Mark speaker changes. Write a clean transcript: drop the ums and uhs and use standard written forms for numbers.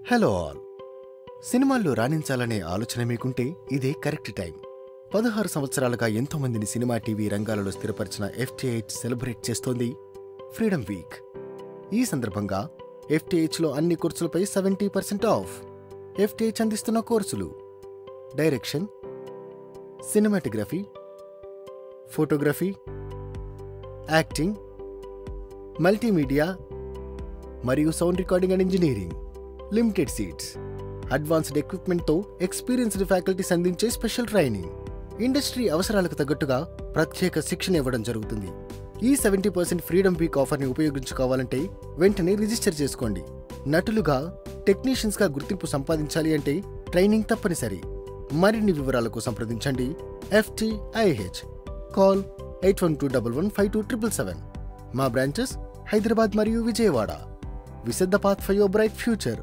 Speaker 1: Hello all. సినిమాల్లో రాణించాలనే ఆలోచన మీకుంటే ఇదే కరెక్ట్ టైం. 16 సంవత్సరాలుగా ఎంతో మందిని సినిమా టీవీ రంగాలలో స్థిరపరిచిన FTH సెలబ్రేట్ చేస్తోంది ఫ్రీడమ్ వీక్. ఈ సందర్భంగా FTHలో అన్ని కోర్సులపై 70% ఆఫ్. FTH అందిస్తున్న కోర్సులు: direction, cinematography, photography, acting, multimedia మరియు sound recording and engineering. Limited seats. Advanced ఎక్విప్మెంట్తో ఎక్స్పీరియన్స్డ్ ఫ్యాకల్టీస్ అందించే స్పెషల్ ట్రైనింగ్. ఇండస్ట్రీ అవసరాలకు తగ్గట్టుగా ప్రత్యేక శిక్షణ ఇవ్వడం జరుగుతుంది. ఈ 70% ఫ్రీడమ్ వీక్ ఆఫర్ని ఉపయోగించుకోవాలంటే వెంటనే రిజిస్టర్ చేసుకోండి. నటులుగా, టెక్నీషియన్స్గా గుర్తింపు సంపాదించాలి అంటే ట్రైనింగ్ తప్పనిసరి. మరిన్ని వివరాలకు సంప్రదించండి FTIH. కాల్ 8121152777. మా బ్రాంచెస్ హైదరాబాద్ మరియు Vijayawada. Visit the path for your bright future.